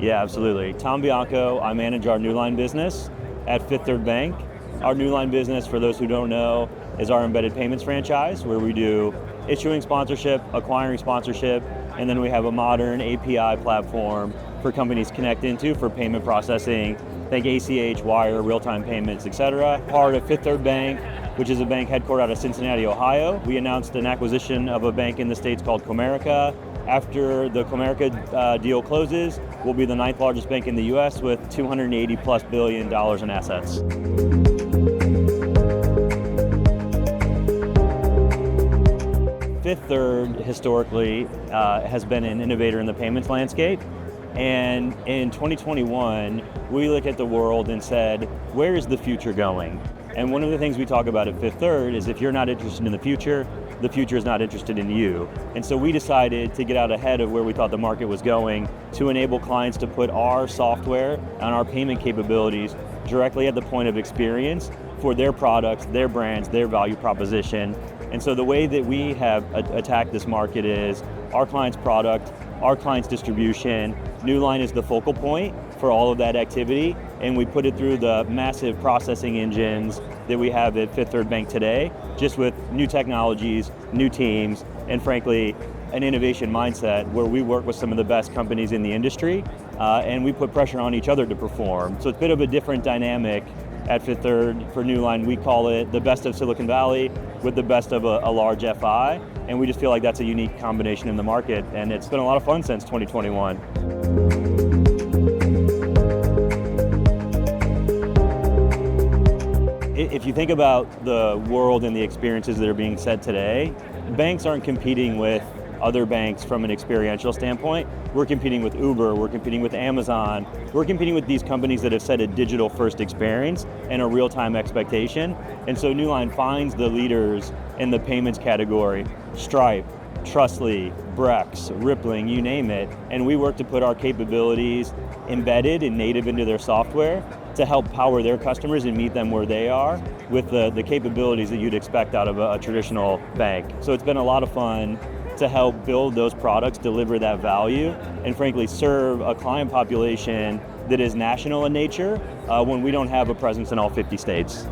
Yeah, absolutely. Tom Bianco, I manage our Newline business at Fifth Third Bank. Our Newline business, for those who don't know, is our embedded payments franchise where we do issuing sponsorship, acquiring sponsorship, and then we have a modern API platform for companies connect into for payment processing. Think ACH, wire, real-time payments, etc. Part of Fifth Third Bank, which is a bank headquartered out of Cincinnati, Ohio. We announced an acquisition of a bank in the States called Comerica. After the Comerica deal closes, we'll be the 9th largest bank in the US with $280+ billion in assets. Fifth Third historically has been an innovator in the payments landscape. And in 2021, we looked at the world and said, where is the future going? And one of the things we talk about at Fifth Third is if you're not interested in the future is not interested in you. And so we decided to get out ahead of where we thought the market was going to enable clients to put our software and our payment capabilities directly at the point of experience for their products, their brands, their value proposition. And so the way that we have attacked this market is our client's product, our client's distribution. Newline is the focal point for all of that activity, and we put it through the massive processing engines that we have at Fifth Third Bank today, just with new technologies, new teams, and frankly, an innovation mindset where we work with some of the best companies in the industry, and we put pressure on each other to perform. So it's a bit of a different dynamic at Fifth Third. For Newline, we call it the best of Silicon Valley with the best of a large FI, and we just feel like that's a unique combination in the market, and it's been a lot of fun since 2021. If you think about the world and the experiences that are being set today, banks aren't competing with other banks from an experiential standpoint. We're competing with Uber, we're competing with Amazon, we're competing with these companies that have set a digital first experience and a real-time expectation. And so Newline finds the leaders in the payments category, Stripe, Trustly, Brex, Rippling, you name it, and we work to put our capabilities embedded and native into their software to help power their customers and meet them where they are with the capabilities that you'd expect out of a traditional bank. So it's been a lot of fun to help build those products, deliver that value, and frankly serve a client population that is national in nature when we don't have a presence in all 50 states.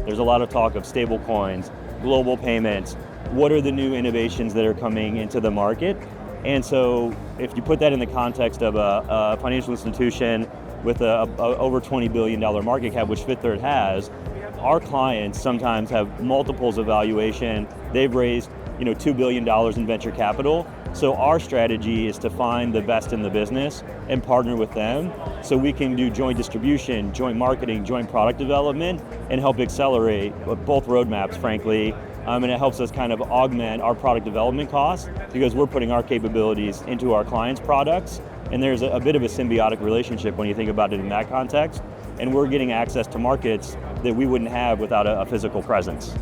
There's a lot of talk of stable coins, global payments. What are the new innovations that are coming into the market? And so if you put that in the context of a financial institution with a over $20 billion market cap, which Fifth Third has, our clients sometimes have multiples of valuation. They've raised $2 billion in venture capital. So our strategy is to find the best in the business and partner with them so we can do joint distribution, joint marketing, joint product development, and help accelerate both roadmaps, frankly. And it helps us kind of augment our product development costs because we're putting our capabilities into our clients' products. And there's a bit of a symbiotic relationship when you think about it in that context. And we're getting access to markets that we wouldn't have without a physical presence.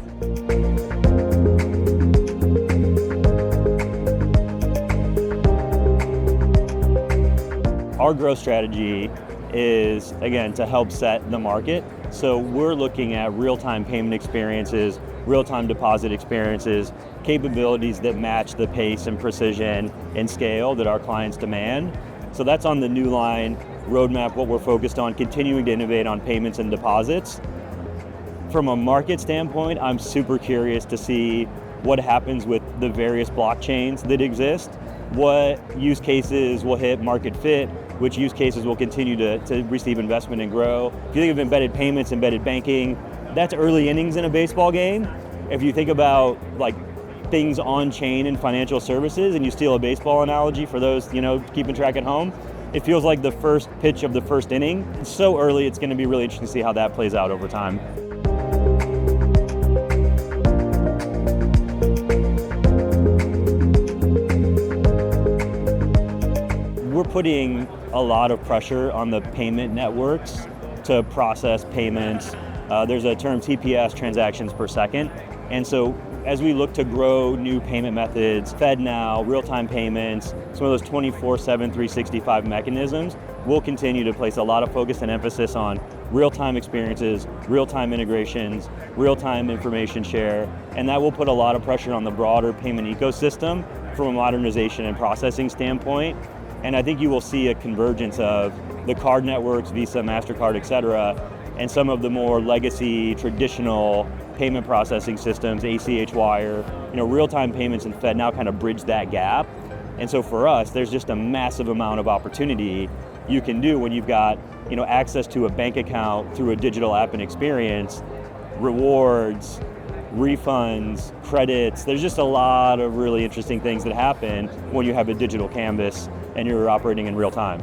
Our growth strategy is, again, to help set the market. So we're looking at real-time payment experiences, real-time deposit experiences, capabilities that match the pace and precision and scale that our clients demand. So that's on the Newline roadmap, what we're focused on, continuing to innovate on payments and deposits. From a market standpoint, I'm super curious to see what happens with the various blockchains that exist, what use cases will hit market fit, which use cases will continue to receive investment and grow. If you think of embedded payments, embedded banking, that's early innings in a baseball game. If you think about things on chain in financial services, and you steal a baseball analogy for those keeping track at home, it feels like the first pitch of the first inning. It's so early, it's going to be really interesting to see how that plays out over time. We're putting a lot of pressure on the payment networks to process payments. There's a term TPS, transactions per second. And so as we look to grow new payment methods, FedNow, real-time payments, some of those 24/7, 365 mechanisms, we'll continue to place a lot of focus and emphasis on real-time experiences, real-time integrations, real-time information share, and that will put a lot of pressure on the broader payment ecosystem from a modernization and processing standpoint. And I think you will see a convergence of the card networks, Visa, MasterCard, et cetera, and some of the more legacy, traditional payment processing systems, ACH wire, real-time payments and Fed now kind of bridge that gap. And so for us, there's just a massive amount of opportunity you can do when you've got access to a bank account through a digital app and experience, rewards, refunds, credits. There's just a lot of really interesting things that happen when you have a digital canvas and you're operating in real time.